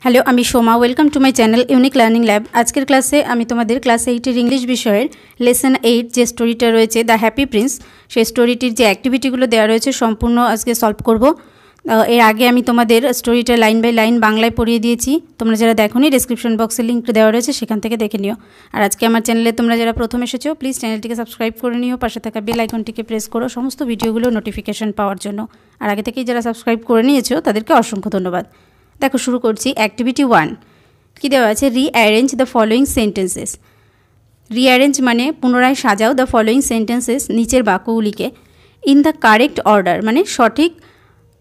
Hello, আমি Soma. Welcome to my channel unique learning lab. আজকের ক্লাসে আমি তোমাদের ক্লাস 8-এর ইংলিশ বিষয়ের লেসন 8 যে স্টোরিটা রয়েছে দ্য হ্যাপি প্রিন্স, সেই স্টোরিটির যে অ্যাক্টিভিটিগুলো দেওয়া রয়েছে সম্পূর্ণ আজকে সলভ করব। এর আগে আমি তোমাদের স্টোরিটা লাইন বাই লাইন বাংলায় পড়িয়ে দিয়েছি। তোমরা যারা দেখোনি, ডেসক্রিপশন বক্সে লিঙ্ক দেওয়া রয়েছে, সেখান থেকে দেখে নিও। আর আজকে আমার চ্যানেলে তোমরা যারা প্রথম এসেছো, প্লিজ চ্যানেলটিকে সাবস্ক্রাইব করে নিও, পাশে থাকা বেল আইকনটিকে প্রেস করো সমস্ত ভিডিওগুলো নোটিফিকেশন পাওয়ার জন্য। আর আগে থেকেই যারা সাবস্ক্রাইব করে নিয়েছো তাদেরকে অসংখ্য ধন্যবাদ। দেখো, শুরু করছি। অ্যাক্টিভিটি 1 কি দেওয়া আছে? Rearrange the following sentences. Rearrange মানে পুনরায় সাজাও দ্য ফলোয়িং সেন্টেন্সেস, নিচের বাক্যগুলিকে, ইন দ্য কারেক্ট অর্ডার মানে সঠিক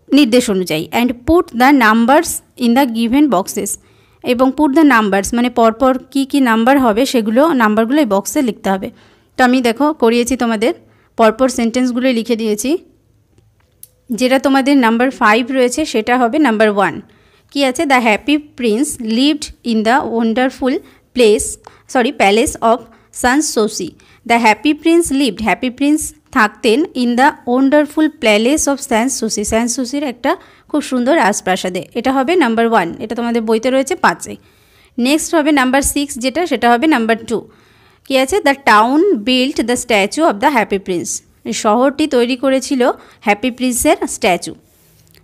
নির্দেশ অনুযায়ী, and put the numbers in the given boxes, এবং পুট দ্য নাম্বারস মানে পরপর কী কী নাম্বার হবে সেগুলো নাম্বারগুলো এই বক্সে লিখতে হবে। তো আমি দেখো করিয়েছি, তোমাদের পরপর সেন্টেন্সগুলো লিখে দিয়েছি। যেটা তোমাদের নাম্বার 5 রয়েছে সেটা হবে নাম্বার 1। কি আছে? The happy Prince lived in the wonderful palace of Sanssouci. The happy Prince lived, Happy Prince থাকতেন, in the wonderful palace of Sanssouci, সানসোসির একটা খুব সুন্দর রাজপ্রাসাদে। এটা হবে নাম্বার 1, এটা তোমাদের বইতে রয়েছে 5-এ। নেক্সট হবে নাম্বার 6, সেটা হবে নাম্বার 2। কি আছে? The town built the statue of the happy Prince, শহরটি তৈরি করেছিল হ্যাপি প্রিন্সের স্ট্যাচু।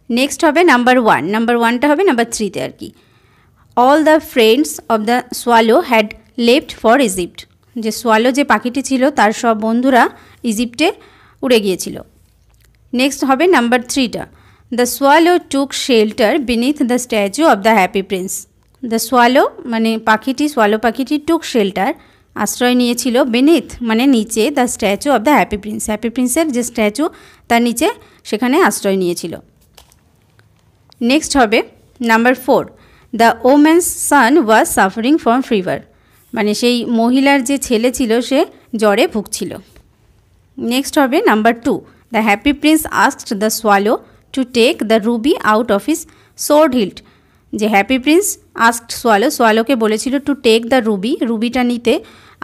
নেক্সট হবে নাম্বার 1, নাম্বার 1টা হবে নাম্বার 3-তে আর কি। All the friends of the swallow had left for Egypt, যে সোয়ালো যে পাখিটি ছিল তার সব বন্ধুরা ইজিপ্টে উড়ে গিয়েছিল। নেক্সট হবে নাম্বার 3টা, the swallow took shelter beneath the statue of the happy Prince. The swallow মানে সোয়ালো পাখিটি টুক শেল্টার আশ্রয় নিয়েছিল, বিনিথ মানে নিচে, the statue of the happy Prince, Happy প্রিন্সের যে স্ট্যাচু তার নিচে সেখানে আশ্রয় নিয়েছিল। নেক্সট হবে number 4, the women's son was suffering from fever, মানে সেই মহিলার যে ছেলে ছিল সে জ্বরে ভুগছিল। নেক্সট হবে number 2, the happy Prince asked the swallow to take the ruby out of his sword hilt, যে হ্যাপি প্রিন্স আস্কড সোয়ালোকে বলেছিল টু টেক দ্য রুবিটা নিতে,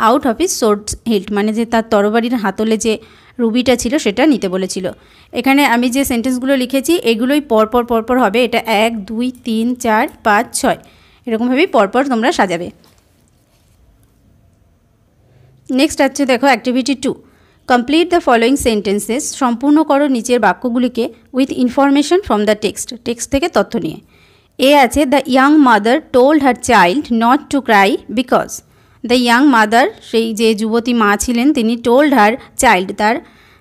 out of his sword hilt মানে যে তার তরবারির হাতলে যে রুবিটা ছিল সেটা নিতে বলেছিল। এখানে আমি যে সেন্টেন্সগুলো লিখেছি এগুলোই পরপর হবে। এটা 1, 2, 3, 4, 5, 6 এরকমভাবেই পরপর তোমরা সাজাবে। নেক্সট আছে দেখো activity 2, complete the following sentences, সম্পূর্ণ করো নিচের বাক্যগুলিকে with information from the text থেকে তথ্য নিয়ে। এ আছে the young mother told her child not to cry because, the young mother সেই যে যুবতী মা ছিলেন তিনি টোল্ড হার চাইল্ড তার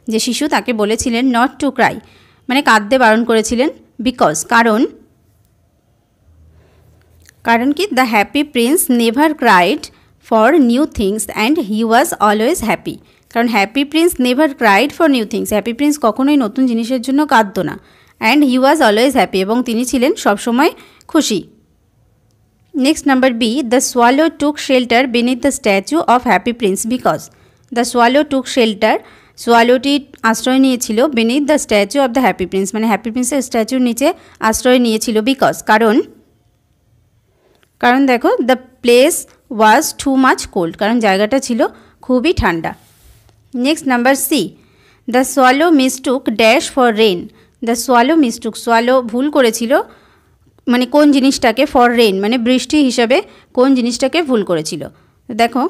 যে শিশু তাকে বলেছিলেন নট টু ক্রাই মানে কাঁদতে বারণ করেছিলেন, বিকজ কারণ কি? The happy Prince never cried for new things and he was always happy, কারণ Happy Prince never cried for new things, Happy Prince কখনোই নতুন জিনিসের জন্য কাঁদতো না, and he was always happy এবং তিনি ছিলেন সবসময় খুশি। Next number B, the swallow took shelter beneath the statue of Happy Prince because, the swallow took shelter, সোয়ালোটি আশ্রয় নিয়েছিল, beneath the statue of the happy Prince মানে হ্যাপি প্রিন্সের স্ট্যাচুর নিচে আশ্রয় নিয়েছিল, বিকজ কারণ দেখো the place was too much cold, কারণ জায়গাটা ছিল খুবই ঠান্ডা। Next number C, the swallow mistook dash for rain, the swallow mistook, swallow ভুল করেছিল মানে কোন জিনিসটাকে, ফর রেন মানে বৃষ্টি হিসাবে কোন জিনিসটাকে ভুল করেছিল। দেখো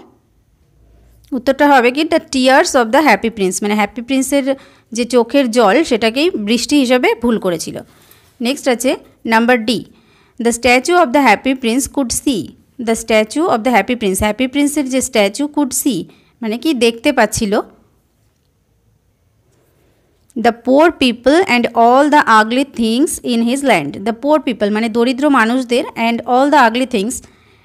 উত্তরটা হবে কি? The tears of the happy Prince, মানে হ্যাপি প্রিন্সের যে চোখের জল সেটাকেই বৃষ্টি হিসাবে ভুল করেছিল। নেক্সট আছে number D, the statue of the happy Prince could see, the statue of the happy Prince, Happy প্রিন্সের যে স্ট্যাচু কুড সি মানে কি দেখতে পাচ্ছিল, the poor people and all the ugly things in his land, the poor people মানে দরিদ্র মানুষদের, and all the ugly things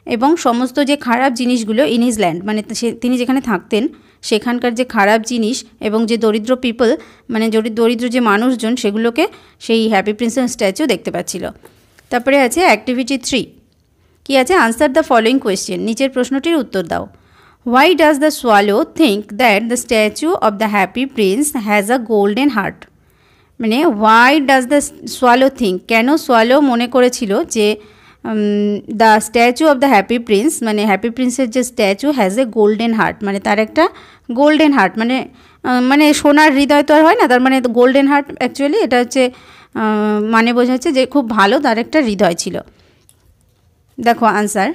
এবং সমস্ত যে খারাপ জিনিসগুলো, ইন হিজ ল্যান্ড মানে তিনি যেখানে থাকতেন সেখানকার যে খারাপ জিনিস এবং যে দরিদ্র পিপল মানে দরিদ্র যে মানুষজন সেগুলোকে সেই হ্যাপি প্রিন্সের স্ট্যাচু দেখতে পাচ্ছিল। তারপরে আছে অ্যাক্টিভিটি 3, কি আছে? আনসার দ্য ফলোয়িং কোয়েশ্চেন, নিচের প্রশ্নটির উত্তর দাও। Why does the swallow think that the statue of the happy Prince has a golden heart, মানে why does the swallow think, কেন সোয়ালো মনে করেছিল যে the statue of the happy Prince মানে হ্যাপি প্রিন্সের যে statue has a golden heart, মানে তার একটা গোল্ডেন হার্ট মানে সোনার হৃদয় তো আর হয় না, তার মানে গোল্ডেন হার্ট অ্যাকচুয়ালি এটা হচ্ছে মানে বোঝাচ্ছে যে খুব ভালো তার একটা হৃদয় ছিল। দেখো answer,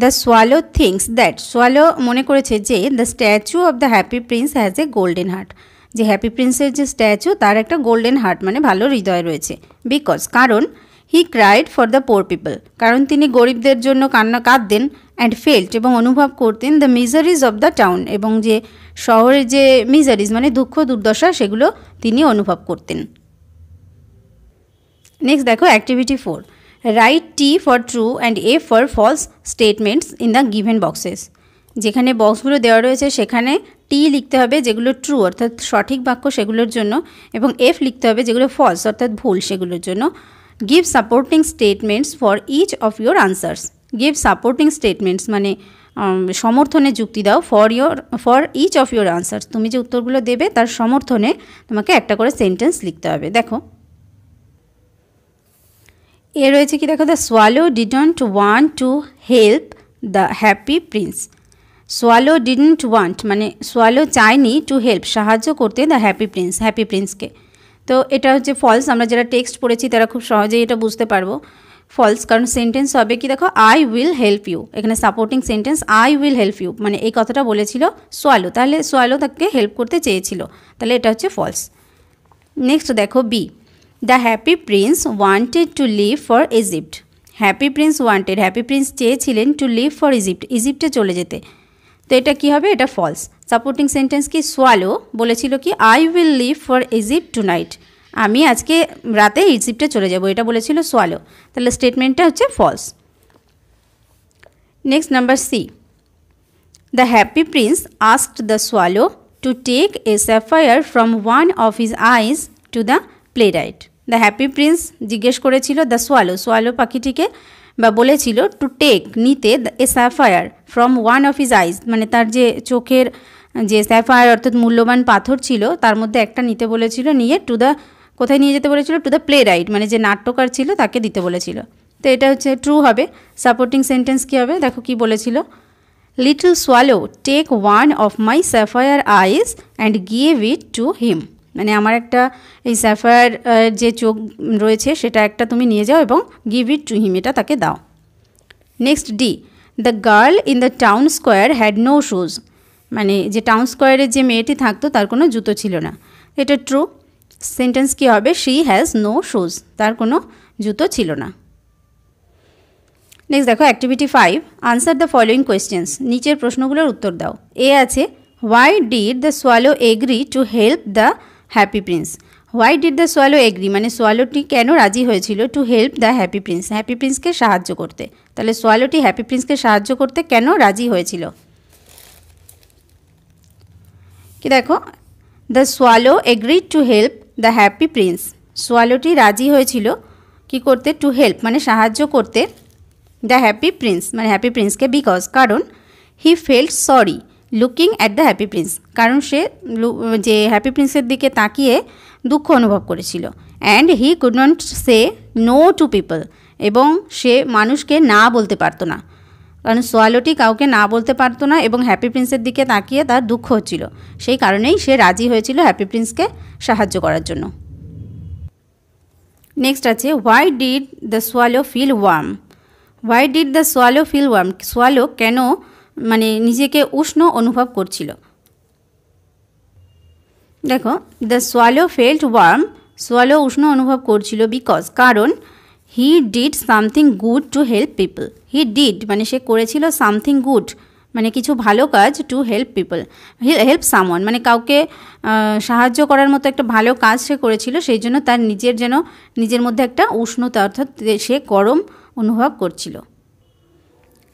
the swallow things that, swallow মনে করেছে যে the statue of the happy Prince has a golden heart, যে হ্যাপি প্রিন্সের যে স্ট্যাচু তার একটা গোল্ডেন হার্ট মানে ভালো হৃদয় রয়েছে। বিকজ, কারণ he cried for the poor people, কারণ তিনি গরিবদের জন্য কাঁদতেন, অ্যান্ড ফেল্ট এবং অনুভব করতেন দ্য মিজারিজ অফ দ্য টাউন, এবং যে শহরের যে মিজারিজ মানে দুঃখ দুর্দশা সেগুলো তিনি অনুভব করতেন। নেক্সট দেখো activity 4, write T for true and A for false statements in the given boxes. যেখানে বক্সগুলো দেওয়া রয়েছে সেখানে টি লিখতে হবে যেগুলো ট্রু অর্থাৎ সঠিক বাক্য সেগুলোর জন্য, এবং এফ লিখতে হবে যেগুলো ফলস অর্থাৎ ভুল সেগুলোর জন্য। Give supporting statements for each of your answers, give supporting statements মানে সমর্থনে যুক্তি দাও for each of your answers, তুমি যে উত্তরগুলো দেবে তার সমর্থনে তোমাকে একটা করে সেন্টেন্স লিখতে হবে। দেখো এ রয়েছে কি, দেখো the swallow didn't want to help the happy Prince, swallow didn't want মানে সোয়ালো চায়নি টু হেল্প সাহায্য করতে দ্য হ্যাপি প্রিন্সকে। তো এটা হচ্ছে ফলস, আমরা যারা টেক্সট পড়েছি তারা খুব সহজেই এটা বুঝতে পারবো ফলস, কারণ সেন্টেন্স হবে কি দেখো আই উইল হেল্প ইউ, এখানে supporting sentence I will help you মানে এই কথাটা বলেছিল সোয়ালো, তাহলে সোয়ালো তাকে হেল্প করতে চেয়েছিল, তাহলে এটা হচ্ছে ফলস। নেক্সট দেখো B, the happy prince wanted to leave for Egypt, happy prince চেয়েছিলেন টু লিভ ফর ইজিপ্টে চলে যেতে, তো এটা কি হবে, এটা ফলস। সাপোর্টিং সেন্টেন্স কি, সোয়ালো বলেছিল কি I will leave for Egypt tonight, আমি আজকে রাতে ইজিপ্টে চলে যাব, এটা বলেছিল সোয়ালো, তাহলে স্টেটমেন্টটা হচ্ছে false. Next number C, the happy Prince asked the swallow to take a sapphire from one of his eyes to the playwright, the happy prince জিজ্ঞেস করেছিল দ্য সোয়ালো পাখিটিকে বা বলেছিল টু টেক নিতে a sapphire from one of his eyes মানে তার যে চোখের যে স্যাফায়ার অর্থাৎ মূল্যবান পাথর ছিল তার মধ্যে একটা নিতে বলেছিল, নিয়ে কোথায় নিয়ে যেতে বলেছিল, টু দ্য প্লে রাইট মানে যে নাট্যকার ছিল তাকে দিতে বলেছিল, তো এটা হচ্ছে ট্রু হবে। সাপোর্টিং সেন্টেন্স কী হবে, দেখো কি বলেছিল, little swallow take one of my sapphire eyes and give it to him, মানে আমার একটা এই স্যাফায়ার যে চোখ রয়েছে সেটা একটা তুমি নিয়ে যাও এবং গিভ ইট টু হিম এটা তাকে দাও। Next D, the girl in the town square had no shoes, মানে যে টাউন স্কোয়ারে যে মেয়েটি থাকতো তার কোনো জুতো ছিল না, এটা ট্রু। সেন্টেন্স কী হবে, শি হ্যাজ নো শুজ, তার কোনো জুতো ছিল না। নেক্সট দেখো activity 5, answer the following questions, নিচের প্রশ্নগুলোর উত্তর দাও। এ আছে, why did the swallow agree to help the happy prince, why did the swallow agree মানে সোয়ালোটি কেন রাজি হয়েছিল টু হেল্প দ্য হ্যাপি প্রিন্সকে সাহায্য করতে, তাহলে সোয়ালোটি হ্যাপি প্রিন্সকে সাহায্য করতে কেন রাজি হয়েছিল। কি দেখো, the swallow agreed to help the happy Prince, সোয়ালোটি রাজি হয়েছিল কি করতে, টু হেল্প মানে সাহায্য করতে দ্য হ্যাপি প্রিন্স মানে হ্যাপি প্রিন্সকে, বিকজ কারণ he felt sorry looking at the happy Prince, কারণ সে যে হ্যাপি প্রিন্সের দিকে তাকিয়ে দুঃখ অনুভব করেছিল, and he could not say no to people, এবং সে মানুষকে না বলতে পারতো না, কারণ সোয়ালোটি কাউকে না বলতে পারতো না এবং হ্যাপি প্রিন্সের দিকে তাকিয়ে তার দুঃখ হচ্ছিল, সেই কারণেই সে রাজি হয়েছিল হ্যাপি প্রিন্সকে সাহায্য করার জন্য। নেক্সট আছে, why did the swallow feel warm, why did the swallow feel warm, swallow কেন মানে নিজেকে উষ্ণ অনুভব করছিল। দেখো, the swallow felt warm, swallow উষ্ণ অনুভব করছিল বিকজ কারণ he did something good to help people, he did মানে সে করেছিল সামথিং গুড মানে কিছু ভালো কাজ, to help people help someone মানে কাউকে সাহায্য করার মতো একটা ভালো কাজ সে করেছিল, সেই জন্য তার নিজের মধ্যে একটা উষ্ণতা অর্থাৎ সে গরম অনুভব করছিল।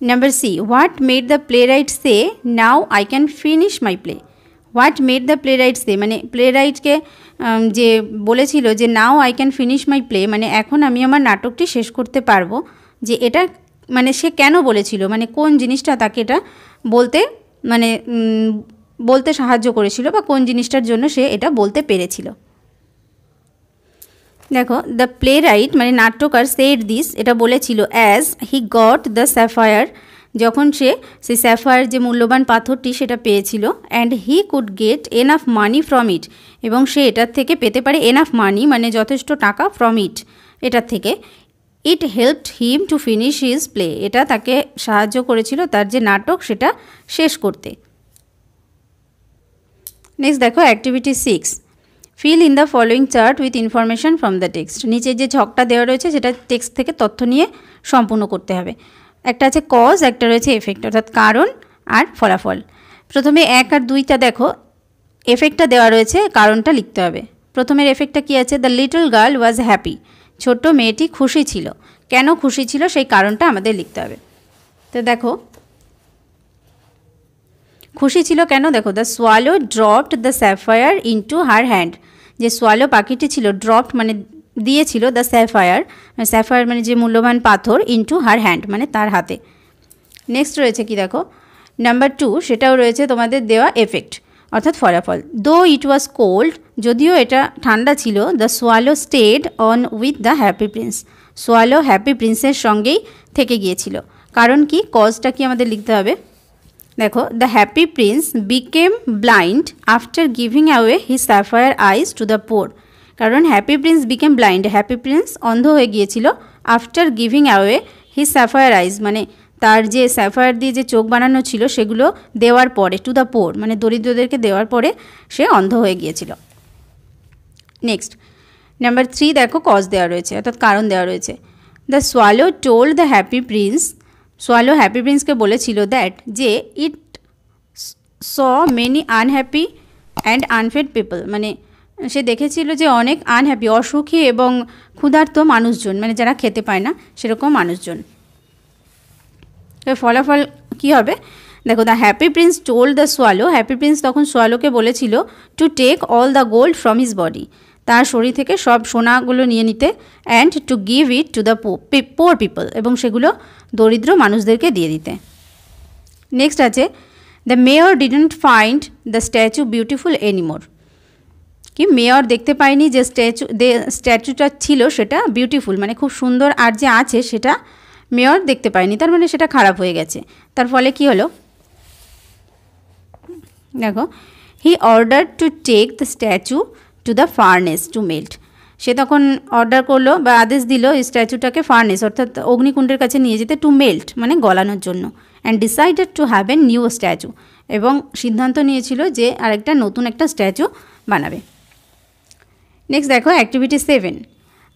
Number C, what made the playwright say now I can finish my play, what made the playwright say মানে প্লে রাইটকে যে বলেছিল যে now I can finish my play মানে এখন আমি আমার নাটকটি শেষ করতে পারবো, যে এটা মানে সে কেন বলেছিল মানে কোন জিনিসটা তাকে এটা বলতে সাহায্য করেছিল বা কোন জিনিসটার জন্য সে এটা বলতে পেরেছিল। দেখো, দ্য প্লে রাইট মানে নাট্যকার সেড দিস এটা বলেছিল as he got the sapphire, যখন সে সেই স্যাফায়ার যে মূল্যবান পাথরটি সেটা পেয়েছিল, and he could get enough money from it, এবং সে এটার থেকে পেতে পারে এনাফ মানি মানে যথেষ্ট টাকা ফ্রম ইট, এটার থেকে। It helped him to finish his play, এটা তাকে সাহায্য করেছিল তার যে নাটক সেটা শেষ করতে। নেক্সট দেখো activity 6, fill in the following chart with information from the text. নিচে যে ছকটা দেওয়া রয়েছে সেটা টেক্সট থেকে তথ্য নিয়ে সম্পূর্ণ করতে হবে। একটা আছে কজ, একটা রয়েছে এফেক্ট, অর্থাৎ কারণ আর ফলাফল। প্রথমে 1 আর 2টা দেখো, এফেক্টটা দেওয়া রয়েছে, কারণটা লিখতে হবে। প্রথমের এফেক্টটা কি আছে, the little girl was happy, ছোট্ট মেয়েটি খুশি ছিল। কেন খুশি ছিল সেই কারণটা আমাদের লিখতে হবে। তো দেখো খুশি ছিল কেন, দেখো the swallow dropped the sapphire into her hand, যে সোয়ালো পাখিটি ছিল, ড্রপড মানে দিয়েছিল, দ্য স্যাফায়ার, স্যাফায়ার মানে যে মূল্যবান পাথর, ইনটু হার হ্যান্ড মানে তার হাতে। নেক্সট রয়েছে কি দেখো নাম্বার 2, সেটাও রয়েছে তোমাদের দেওয়া এফেক্ট অর্থাৎ ফলাফল। দো ইট ওয়াজ কোল্ড, যদিও এটা ঠান্ডা ছিল, the swallow stayed on with the happy Prince, swallow Happy প্রিন্সের সঙ্গেই থেকে গিয়েছিল। কারণ কি, কজটা কি আমাদের লিখতে হবে। দেখো the happy Prince became blind after giving away his sapphire eyes to the poor, কারণ Happy Prince became blind, Happy Prince অন্ধ হয়ে গিয়েছিল, after giving away his sapphire eyes মানে তার যে স্যাফায়ার দিয়ে যে চোখ বানানো ছিল সেগুলো দেওয়ার পরে, টু দ্য পোর মানে দরিদ্রদেরকে দেওয়ার পরে সে অন্ধ হয়ে গিয়েছিল। নেক্সট নাম্বার 3 দেখো কজ দেওয়া রয়েছে অর্থাৎ কারণ দেওয়া রয়েছে। The swallow told the happy Prince, swallow Happy প্রিন্সকে বলেছিল দ্যাট যে it saw many unhappy and unfed people, মানে সে দেখেছিল যে অনেক আনহ্যাপি অসুখী এবং ক্ষুধার্ত মানুষজন, মানে যারা খেতে পায় না সেরকম মানুষজন। ফলাফল কী হবে দেখো, the happy prince told the swallow, happy prince তখন সোয়ালোকে বলেছিল to take all the gold from his body, তার শরীর থেকে সব সোনাগুলো নিয়ে নিতে, and to give it to the poor people, এবং সেগুলো দরিদ্র মানুষদেরকে দিয়ে দিতে। নেক্সট আছে the mayor didn't find the statue beautiful anymore, কি মেয়র দেখতে পায়নি যে স্ট্যাচুটা ছিল সেটা বিউটিফুল মানে খুব সুন্দর, আর যে আছে সেটা মেয়র দেখতে পায়নি, তার মানে সেটা খারাপ হয়ে গেছে। তার ফলে কি হলো দেখো, he order to take the statue to the furnace to melt, সে তখন অর্ডার করলো বা আদেশ দিল এই স্ট্যাচুটাকে ফার্নেস অর্থাৎ অগ্নিকুণ্ডের কাছে নিয়ে যেতে, টু মেল্ট মানে গলানোর জন্য, and decided to have a new statue, এবং সিদ্ধান্ত নিয়েছিল যে আরেকটা নতুন একটা স্ট্যাচু বানাবে। নেক্সট দেখো activity 7,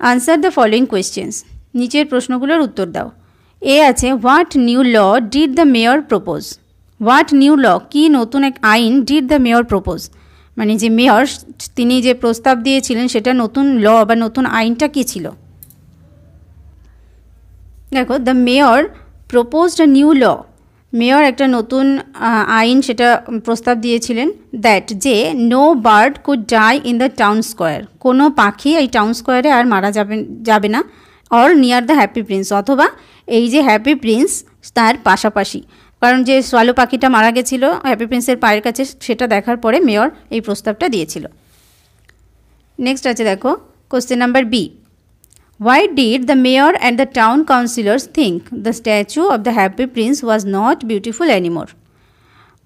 answer the following questions, নিচের প্রশ্নগুলোর উত্তর দাও। এ আছে what new law did the mayor propose, what new law কি নতুন এক আইন, ডিড দ্য মেয়র প্রপোজ মানে যে মেয়র তিনি যে প্রস্তাব দিয়েছিলেন সেটা নতুন ল বা নতুন আইনটা কী ছিল। দেখো the mayor proposed a new law, mayor একটা নতুন আইন সেটা প্রস্তাব দিয়েছিলেন, দ্যাট যে no bird could die in the town square, কোনো পাখি এই টাউন স্কোয়ারে আর মারা যাবে না, or near the happy prince অথবা এই যে হ্যাপি প্রিন্স তার পাশাপাশি, কারণ যে সোয়ালো পাখিটা মারা গেছিলো হ্যাপি প্রিন্সের পায়ের কাছে সেটা দেখার পরে মেয়র এই প্রস্তাবটা দিয়েছিল। নেক্সট আছে দেখো question number B, why did the mayor and the town councillors think the statue of the happy prince was not beautiful anymore?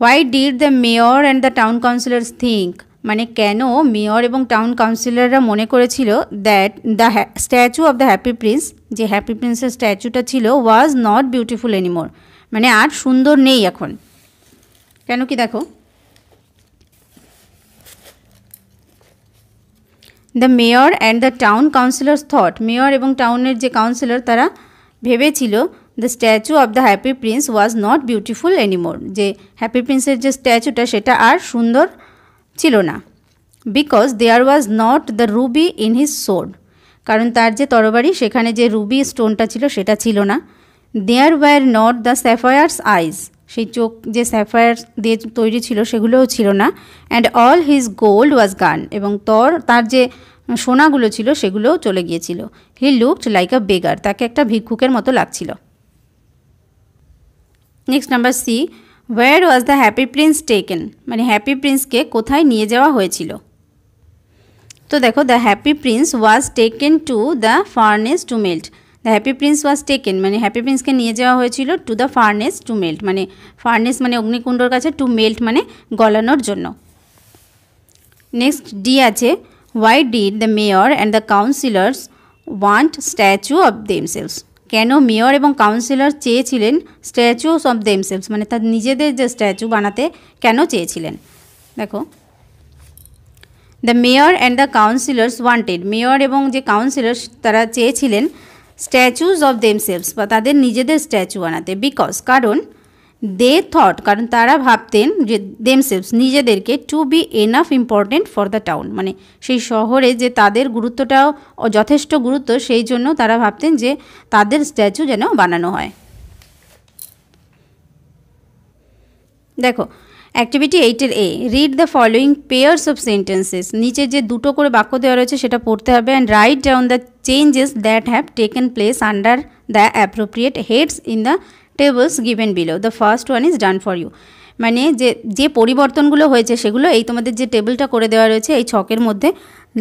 Why did the mayor and the town councillors think মানে কেন mayor এবং town কাউন্সিলররা মনে করেছিল that the statue of the happy Prince, যে হ্যাপি প্রিন্সের স্ট্যাচুটা ছিল, ওয়াজ not beautiful anymore মানে আর সুন্দর নেই এখন। কেন কি দেখো, the mayor and the town councillors thought, mayor এবং টাউনের যে কাউন্সিলর তারা ভেবেছিল the statue of the happy Prince was not beautiful anymore, যে হ্যাপি প্রিন্সের যে স্ট্যাচুটা সেটা আর সুন্দর ছিল না, because there was not the ruby in his sword, কারণ তার যে তরবারি সেখানে যে রুবি স্টোনটা ছিল সেটা ছিল না, দেয়ার ওয়্যার নট দ্য স্যাফায়ার্স আইজ, সেই চোখ যে স্যাফায়ার দিয়ে তৈরি ছিল সেগুলোও ছিল না, অ্যান্ড অল হিজ গোল্ড ওয়াজ গান, এবং তার যে সোনাগুলো ছিল সেগুলোও চলে গিয়েছিল, হি লুকড লাইক আ বেগার, তাকে একটা ভিক্ষুকের মতো লাগছিল। Next number C, where was the happy Prince taken মানে হ্যাপি প্রিন্সকে কোথায় নিয়ে যাওয়া হয়েছিল। তো দেখো the happy Prince was taken to the furnace to melt, the happy Prince was taken মানে হ্যাপি প্রিন্সকে নিয়ে যাওয়া হয়েছিল to the furnace to melt, মানে ফার্নেস মানে অগ্নিকুণ্ডর কাছে, টু মেল্ট মানে গলানোর জন্য। নেক্সট ডি আছে, why did the mayor and the councillors want statue of themselves. কেন মেয়র এবং কাউন্সিলর চেয়েছিলেন স্ট্যাচুস অফ দেমসেলস, মানে তার নিজেদের যে স্ট্যাচু বানাতে কেন চেয়েছিলেন। দেখো, the mayor and the councillors wanted, mayor এবং যে কাউন্সিলর তারা চেয়েছিলেন স্ট্যাচুস অফ দেমসেলস বা তাদের নিজেদের স্ট্যাচু বানাতে, বিকজ কারণ দে থট কারণ তারা ভাবতেন যে দেমসেলস নিজেদেরকে to be enough important for the town, মানে সেই শহরে যে তাদের গুরুত্বটাও যথেষ্ট গুরুত্ব, সেই জন্য তারা ভাবতেন যে তাদের স্ট্যাচু যেন বানানো হয়। দেখো অ্যাক্টিভিটি 8-এর A, read the following pairs of sentences, নিচে যে দুটো করে বাক্য দেওয়া রয়েছে সেটা পড়তে হবে, and write down the changes that have taken place under the appropriate heads in the tables given below. The first one is done for you, মানে যে পরিবর্তনগুলো হয়েছে সেগুলো এই তোমাদের যে টেবিলটা করে দেওয়া রয়েছে এই ছকের মধ্যে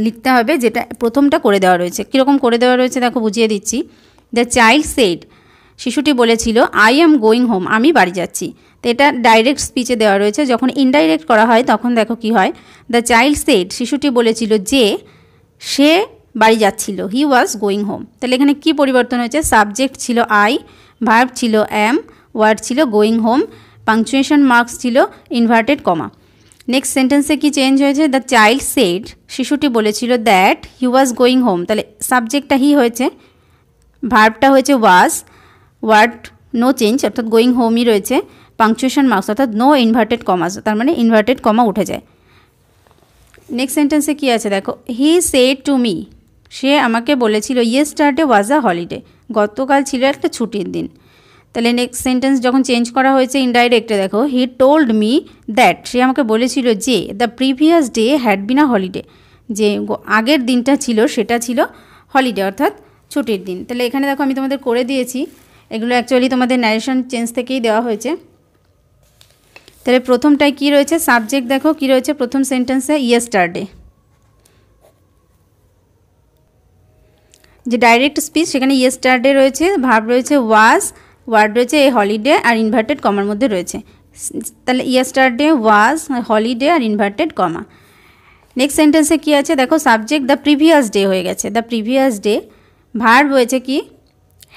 লিখতে হবে, যেটা প্রথমটা করে দেওয়া রয়েছে। কীরকম করে দেওয়া রয়েছে দেখো বুঝিয়ে দিচ্ছি। দ্য চাইল্ড সেড, শিশুটি বলেছিল আই অ্যাম গোয়িং হোম, আমি বাড়ি যাচ্ছি। তো এটা ডাইরেক্ট স্পিচে দেওয়া রয়েছে, যখন ইনডাইরেক্ট করা হয় তখন দেখো কি হয়। দ্য চাইল্ড সেড, শিশুটি বলেছিল যে সে বাড়ি যাচ্ছিল, হি ওয়াজ গোয়িং হোম। তাহলে এখানে কি পরিবর্তন হয়েছে, সাবজেক্ট ছিল আই, ভার্ব ছিল অ্যাম, ওয়ার্ড ছিল গোয়িং হোম, পাংচুয়েশন মার্কস ছিল ইনভার্টেড কমা। নেক্সট সেন্টেন্সে কি চেঞ্জ হয়েছে, দ্য চাইল্ড সেড, শিশুটি বলেছিল that he was going home, তাহলে সাবজেক্টটা হি হয়েছে, ভার্বটা হয়েছে ওয়াজ, ওয়ার্ড নো চেঞ্জ অর্থাৎ গোয়িং হোমই রয়েছে, পাংচুয়েশন মার্কস অর্থাৎ নো ইনভার্টেড কমাস, তার মানে ইনভার্টেড কমা উঠে যায়। নেক্সট সেন্টেন্সে কী আছে দেখো, হি সেড টু মি, সে আমাকে বলেছিল ইয়েস্টারডে ওয়াজ আ হলিডে, গতকাল ছিল একটা ছুটির দিন। তাহলে নেক্সট সেন্টেন্স যখন চেঞ্জ করা হয়েছে ইনডাইরেক্টে দেখো, হি টোল্ড মি দ্যাট, সে আমাকে বলেছিল যে the previous day had been a holiday, যে আগের দিনটা ছিল সেটা ছিল হলিডে অর্থাৎ ছুটির দিন। তাহলে এখানে দেখো আমি তোমাদের করে দিয়েছি, এগুলো অ্যাকচুয়ালি তোমাদের ন্যারেশন চেঞ্জ থেকেই দেওয়া হয়েছে। তাহলে প্রথমটায় কি রয়েছে, সাবজেক্ট দেখো কি রয়েছে প্রথম সেন্টেন্সে, ইয়েস্টারডে, যে ডাইরেক্ট স্পিচ সেখানে ইয়েস্টারডে রয়েছে, ভার্ব রয়েছে ওয়াজ, ওয়ার্ড রয়েছে এ হলিডে আর ইনভার্টেড কমার মধ্যে রয়েছে। তাহলে ইয়েস্টারডে ওয়াজ হলিডে আর ইনভার্টেড কমা। নেক্সট সেন্টেন্সে কী আছে দেখো, সাবজেক্ট দ্য প্রিভিয়াস ডে হয়ে গেছে, দ্য প্রিভিয়াস ডে, ভার্ব হয়েছে কি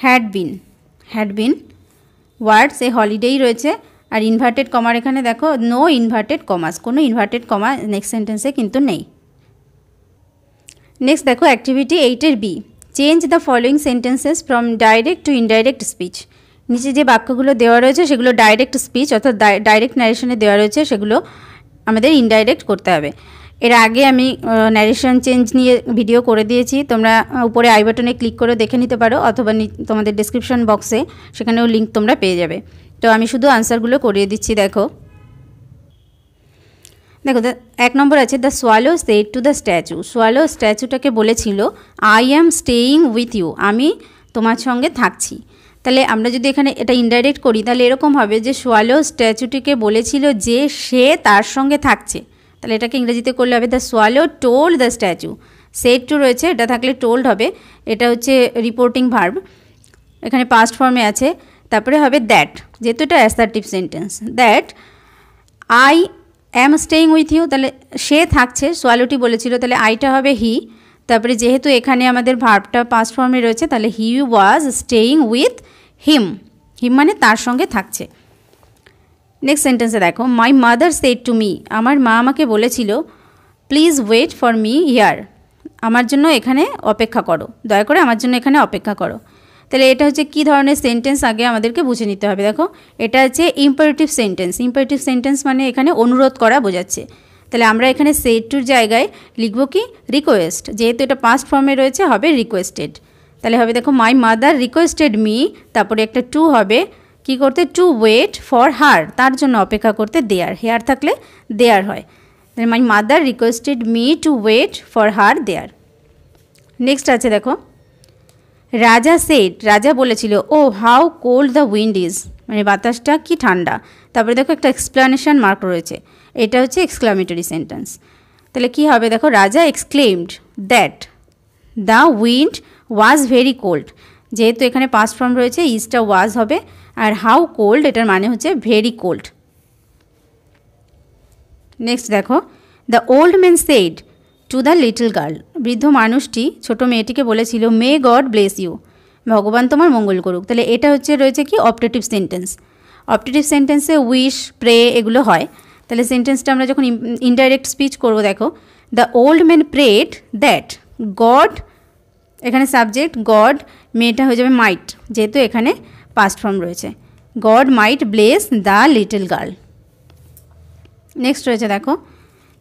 হ্যাড বিন, হ্যাড বিন, ওয়ার্ডস এ হলিডেই রয়েছে আর ইনভার্টেড কমার এখানে দেখো নো ইনভার্টেড কমাস, কোনো ইনভার্টেড কমা নেক্সট সেন্টেন্সে কিন্তু নেই। নেক্সট দেখো অ্যাক্টিভিটি 8-এর B, change the following sentences from direct to indirect speech. নিচে যে বাক্যগুলো দেওয়া রয়েছে সেগুলো ডাইরেক্ট স্পিচ অর্থাৎ ডাইরেক্ট ন্যারেশনে দেওয়া রয়েছে, সেগুলো আমাদের ইনডাইরেক্ট করতে হবে। এর আগে আমি ন্যারেশন চেঞ্জ নিয়ে ভিডিও করে দিয়েছি, তোমরা উপরে আই বাটনে ক্লিক করে দেখে নিতে পারো অথবা তোমাদের ডেসক্রিপশন বক্সে সেখানেও লিঙ্ক তোমরা পেয়ে যাবে। তো আমি শুধু আনসারগুলো করিয়ে দিচ্ছি। দেখো দেখো 1 নম্বর আছে, the swallow said to the statue, swallow স্ট্যাচুটাকে বলেছিল I am staying with you, আমি তোমার সঙ্গে থাকছি। তাহলে আমরা যদি এখানে এটা ইনডাইরেক্ট করি তাহলে এরকম হবে যে সোয়ালো স্ট্যাচুটিকে বলেছিল যে সে তার সঙ্গে থাকছে, তাহলে এটাকে ইংরেজিতে করলে হবে the swallow told the statue, said to রয়েছে এটা থাকলে টোল্ড হবে, এটা হচ্ছে রিপোর্টিং ভার্ব, এখানে পাস্ট ফর্মে আছে। তারপরে হবে দ্যাট, যেহেতু এটা assertive sentence, that I am staying with you, তাহলে সে থাকছে, সোয়ালোটি বলেছিল, তাহলে আইটা হবে হি। তারপরে যেহেতু এখানে আমাদের ভার্বটা পাস্ট ফর্মে রয়েছে তাহলে হি ওয়াজ স্টেইং উইথ হিম, হিম মানে তার সঙ্গে থাকছে। নেক্সট সেন্টেন্সে দেখো, my mother said to me, আমার মা আমাকে বলেছিল please wait for me here, আমার জন্য এখানে অপেক্ষা করো, দয়া করে আমার জন্য এখানে অপেক্ষা করো। তাহলে এটা হচ্ছে কী ধরনের সেন্টেন্স আগে আমাদেরকে বুঝে নিতে হবে। দেখো এটা হচ্ছে ইম্পারেটিভ সেন্টেন্স, ইম্পারেটিভ সেন্টেন্স মানে এখানে অনুরোধ করা বোঝাচ্ছে। তাহলে আমরা এখানে সেড টুর জায়গায় লিখব কি রিকোয়েস্ট, যেহেতু এটা পাস্ট ফর্মে রয়েছে হবে রিকোয়েস্টেড। তাহলে হবে দেখো মাই মাদার রিকোয়েস্টেড মি, তারপরে একটা টু হবে কি করতে, টু ওয়েট ফর হার, তার জন্য অপেক্ষা করতে দেয়ার, হেয়ার থাকলে দেয়ার হয়। তাহলে my mother requested me to wait for her there. Next আছে দেখো, রাজা সেড, রাজা বলেছিল oh how cold the wind is, মানে বাতাসটা কি ঠান্ডা। তারপরে দেখো একটা এক্সপ্লানেশন মার্ক রয়েছে, এটা হচ্ছে এক্সক্লামেটরি সেন্টেন্স। তাহলে কি হবে দেখো, রাজা exclaimed that the wind was very cold, যেহেতু এখানে পাস্ট ফর্ম রয়েছে ইজটা ওয়াজ হবে, আর হাউ কোল্ড এটার মানে হচ্ছে ভেরি কোল্ড। নেক্সট দেখো, the old man said to the little girl, বৃদ্ধ মানুষটি ছোট মেয়েটিকে বলেছিল মে গড ব্লেস ইউ, ভগবান তোমার মঙ্গল করুক। তাহলে এটা হচ্ছে রয়েছে কি অপটেটিভ সেন্টেন্স। অপটেটিভ সেন্টেন্সে উইশ, প্রে এগুলো হয়। তাহলে সেন্টেন্সটা আমরা যখন ইনডাইরেক্ট স্পিচ করবো, দেখো the old man prayed that god, এখানে সাবজেক্ট গড, মেয়েটা হয়ে যাবে মাইট, যেহেতু এখানে পাস্ট ফর্ম রয়েছে, God might bless the little girl. Next রয়েছে দেখো,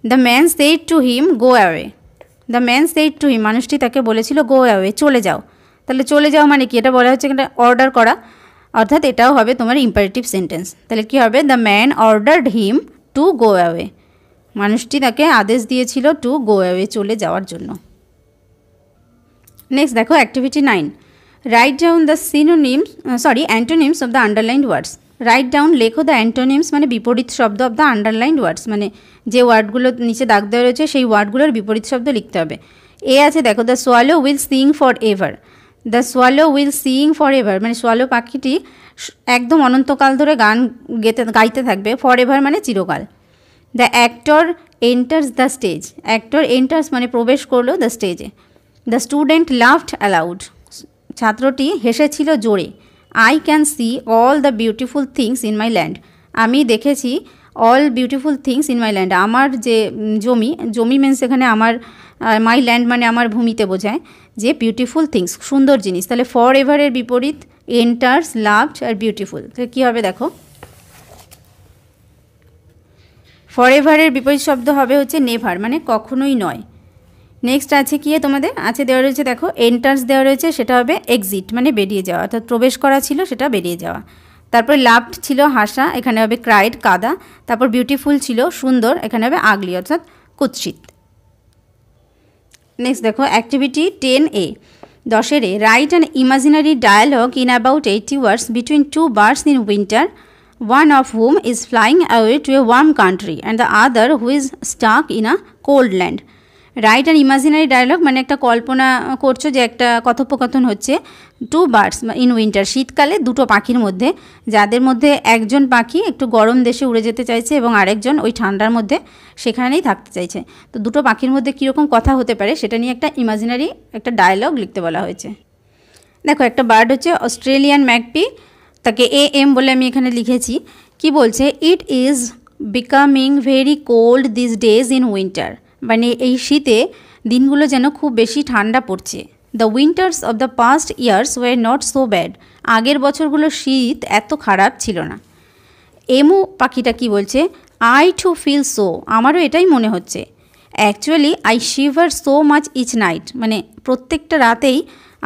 the man said to him go away, the man said to him মানুষটি তাকে বলেছিল গো অ্যাওয়ে চলে যাও। তাহলে চলে যাও মানে কি, এটা বলা হচ্ছে এটা অর্ডার করা, অর্থাৎ এটাও হবে তোমার ইম্পারেটিভ সেন্টেন্স। তাহলে কী হবে, the man ordered him to go away, মানুষটি তাকে আদেশ দিয়েছিল টু গো অ্যাওয়ে চলে যাওয়ার জন্য। নেক্সট দেখো activity 9, right down the synonyms antonyms of the underlined words. Write down লেখো দ্য অ্যান্টোনিমস মানে বিপরীত শব্দ অফ দ্য আন্ডারলাইন্ড ওয়ার্ডস, মানে যে ওয়ার্ডগুলো নিচে দাগ দেওয়া রয়েছে সেই ওয়ার্ডগুলোর বিপরীত শব্দ লিখতে হবে। এ আছে দেখো, the swallow will sing for ever, the swallow will sing for ever মানে সোয়ালো পাখিটি একদম অনন্তকাল ধরে গান গাইতে থাকবে, ফর এভার মানে চিরকাল। The actor enters the stage, actor enters মানে প্রবেশ করলো দ্য স্টেজে। দ্য স্টুডেন্ট লাফড অ্যালাউড, ছাত্রটি হেসেছিল জোরে। I can see all the beautiful things in my land, আমি দেখেছি all beautiful things in my land, আমার যে জমি মিনস এখানে আমার, মাই ল্যান্ড মানে আমার ভূমিতে বোঝায়, যে বিউটিফুল থিংস সুন্দর জিনিস। তাহলে ফর এভারের বিপরীত এন্টার্স, লাভড আর বিউটিফুল। তাহলে কী হবে দেখো, ফর এভারের বিপরীত শব্দ হবে হচ্ছে নেভার মানে কখনোই নয়। নেক্সট আছে কি তোমাদের আছে দেওয়া রয়েছে দেখো, এন্টার্স দেওয়া রয়েছে, সেটা হবে এক্সিট মানে বেরিয়ে যাওয়া, অর্থাৎ প্রবেশ করা ছিল সেটা বেরিয়ে যাওয়া। তারপর লাভড ছিল হাসা, এখানে হবে ক্রাইড কাদা। তারপর বিউটিফুল ছিল সুন্দর, এখানে হবে আগলি অর্থাৎ কুৎসিত। নেক্সট দেখো activity 10A, 10 write an imaginary dialogue in about 80 words between two birds in winter, one of whom is flying away to a warm country and the other who is stuck in a cold land. Write an imaginary dialogue মানে একটা কল্পনা করছো যে একটা কথোপকথন হচ্ছে two birds in winter, শীতকালে দুটো পাখির মধ্যে, যাদের মধ্যে একজন পাখি একটু গরম দেশে উড়ে যেতে চাইছে এবং আরেকজন ওই ঠান্ডার মধ্যে সেখানেই থাকতে চাইছে। তো দুটো পাখির মধ্যে কীরকম কথা হতে পারে সেটা নিয়ে একটা ইমাজিনারি একটা ডায়ালগ লিখতে বলা হয়েছে। দেখো একটা বার্ড হচ্ছে অস্ট্রেলিয়ান ম্যাকপি, তাকে AM বলে আমি এখানে লিখেছি। কি বলছে, it is becoming very cold this days in winter, মানে এই শীতে দিনগুলো যেন খুব বেশি ঠান্ডা পড়ছে। The winters of the past years were not so bad, আগের বছরগুলোর শীত এত খারাপ ছিল না। এমু পাখিটা কি বলছে, আই টু ফিল সো, আমারও এটাই মনে হচ্ছে। Actually I shiver so much each night, মানে প্রত্যেকটা রাতেই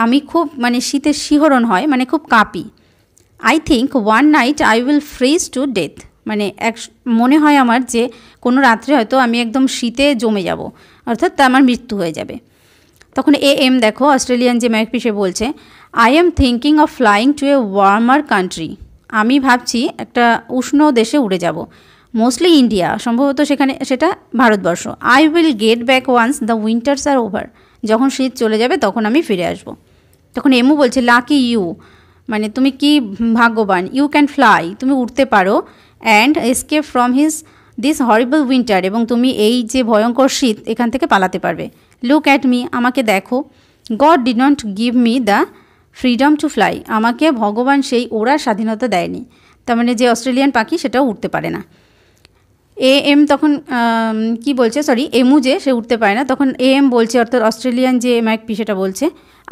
আমি খুব মানে শীতের শিহরণ হয়, মানে খুব কাঁপি। I think one night I will freeze to death, মানে মনে হয় আমার যে কোনো রাত্রে হয়তো আমি একদম শীতে জমে যাব, অর্থাৎ আমার মৃত্যু হয়ে যাবে। তখন AM দেখো অস্ট্রেলিয়ান যে ম্যাকপি সে বলছে, I am thinking of flying two A warmer country, আমি ভাবছি একটা উষ্ণ দেশে উড়ে যাব, মোস্টলি ইন্ডিয়া, সম্ভবত সেটা ভারতবর্ষ। I will get back once the winters are over, যখন শীত চলে যাবে তখন আমি ফিরে আসব। তখন এমু বলছে, লাকি ইউ, মানে তুমি কি ভাগ্যবান, ইউ ক্যান ফ্লাই, তুমি উঠতে পারো, and escape from this horrible winter, এবং তুমি এই যে ভয়ঙ্কর শীত এখান থেকে পালাতে পারবে। লুক অ্যাট মি, আমাকে দেখো। God did not give me the freedom to fly, আমাকে ভগবান সেই ওড়ার স্বাধীনতা দেয়নি। তার মানে যে অস্ট্রেলিয়ান পাখি সেটাও উঠতে পারে না। AM তখন কি বলছে, এমু যে সে উঠতে পারে না, তখন AM বলছে, অর্থাৎ অস্ট্রেলিয়ান যে ম্যাকপি সেটা বলছে,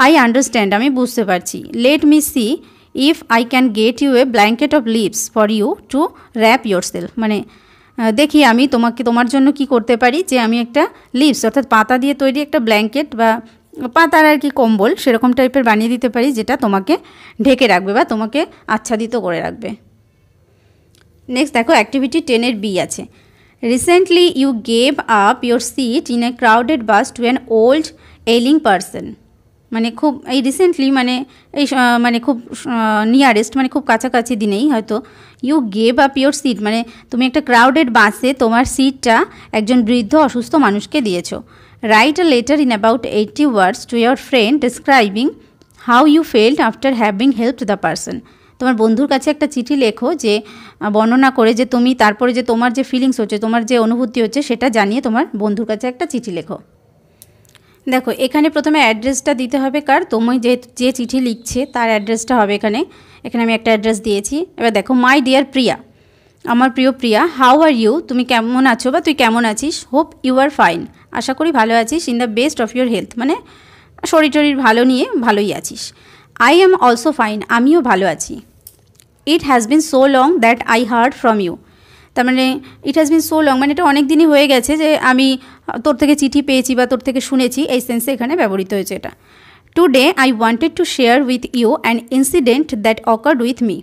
আই আন্ডারস্ট্যান্ড, আমি বুঝতে পারছি। Let me see if I can get you a blanket of leaves for you to wrap yourself, মানে দেখি আমি তোমার জন্য কি করতে পারি, যে আমি একটা লিভস অর্থাৎ পাতা দিয়ে তৈরি একটা ব্ল্যাঙ্কেট বা পাতার আর কি কম্বল সেরকম টাইপের বানিয়ে দিতে পারি, যেটা তোমাকে ঢেকে রাখবে বা তোমাকে আচ্ছাদিত করে রাখবে। নেক্সট দেখো অ্যাক্টিভিটি 10 B আছে, recently you gave up your seat in a crowded bus to an old ailing person, মানে খুব এই রিসেন্টলি মানে এই মানে খুব নিয়ারেস্ট মানে খুব কাছাকাছি দিনেই হয়তো you gave up your seat, মানে তুমি একটা ক্রাউডেড বাসে তোমার সিটটা একজন বৃদ্ধ অসুস্থ মানুষকে দিয়েছো। Write a letter in about 80 words to your friend describing how you felt after having helped the person. তোমার বন্ধুর কাছে একটা চিঠি লেখো, যে বর্ণনা করে যে তুমি তারপরে যে তোমার যে ফিলিংস হচ্ছে, তোমার যে অনুভূতি হচ্ছে সেটা জানিয়ে তোমার বন্ধুর কাছে একটা চিঠি লেখো। দেখো এখানে প্রথমে অ্যাড্রেসটা দিতে হবে কার, তুমি যে চিঠি লিখছে তার অ্যাড্রেসটা হবে এখানে। এখানে আমি একটা অ্যাড্রেস দিয়েছি। এবার দেখো, মাই ডিয়ার প্রিয়া, আমার প্রিয় প্রিয়া, হাউ আর ইউ, তুমি কেমন আছো বা তুই কেমন আছিস। হোপ ইউ আর ফাইন, আশা করি ভালো আছিস। In the best of your health, মানে শরীর টরীর ভালো নিয়ে ভালোই আছিস। আই এম অলসো ফাইন, আমিও ভালো আছি। It has been so long that I heard from you, তার মানে it has been so long মানে এটা অনেক দিনই হয়ে গেছে যে আমি তোর থেকে চিঠি পেয়েছি বা তোর থেকে শুনেছি, এই সেন্সে এখানে ব্যবহৃত হয়েছে এটা। Today I wanted to share with you an incident that occurred with me,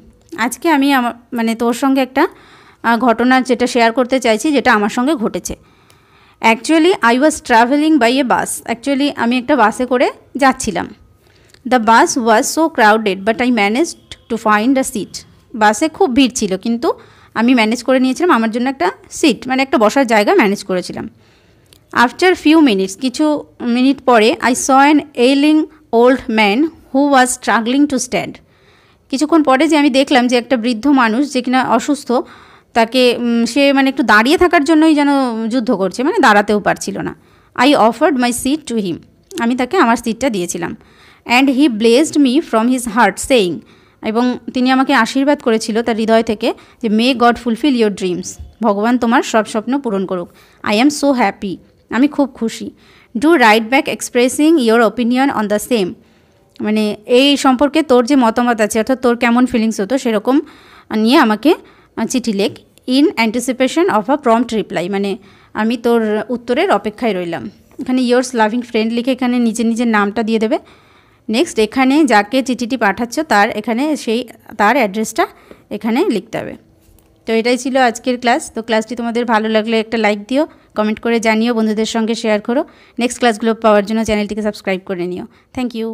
আজকে আমি মানে তোর সঙ্গে একটা ঘটনা যেটা শেয়ার করতে চাইছি, যেটা আমার সঙ্গে ঘটেছে। Actually I was travelling by a bus, actually আমি একটা বাসে করে যাচ্ছিলাম। The bus was so crowded but I managed to find a seat, বাসে খুব ভিড় ছিল কিন্তু আমি ম্যানেজ করে নিয়েছিলাম আমার জন্য একটা সিট, মানে একটা বসার জায়গা ম্যানেজ করেছিলাম। আফটার ফিউ মিনিটস, কিছু মিনিট পরে, I saw an ailing old man who was struggling to stand, কিছুক্ষণ পরে যে আমি দেখলাম যে একটা বৃদ্ধ মানুষ যে কিনা অসুস্থ, তাকে সে মানে একটু দাঁড়িয়ে থাকার জন্যই যেন যুদ্ধ করছে, মানে দাঁড়াতেও পারছিল না। I offered my seat to him, আমি তাকে আমার সিটটা দিয়েছিলাম। And he blessed me from his heart saying, এবং তিনি আমাকে আশীর্বাদ করেছিল তার হৃদয় থেকে যে may God fulfil your dreams, ভগবান তোমার সব স্বপ্ন পূরণ করুক। আই অ্যাম সো হ্যাপি, আমি খুব খুশি। Do right back expressing your opinion on the same, মানে এই সম্পর্কে তোর যে মতামত আছে, অর্থাৎ তোর কেমন ফিলিংস হতো সেরকম নিয়ে আমাকে চিঠি লেখ। In anticipation of a prompt reply, মানে আমি তোর উত্তরের অপেক্ষায় রইলাম। এখানে ইয়োর্স লাভিং ফ্রেন্ড লিখে এখানে নিজের নামটা দিয়ে দেবে। নেক্সট এখানে যাকে চিঠিটি পাঠাচ্ছ তার এখানে তার অ্যাড্রেসটা এখানে লিখতে হবে। তো এটাই ছিল আজকের ক্লাস। তো ক্লাসটি তোমাদের ভালো লাগলে একটা লাইক দিও, কমেন্ট করে জানিও, বন্ধুদের সঙ্গে শেয়ার করো। নেক্সট ক্লাসগুলো পাওয়ার জন্য চ্যানেলটিকে সাবস্ক্রাইব করে নিও। Thank you.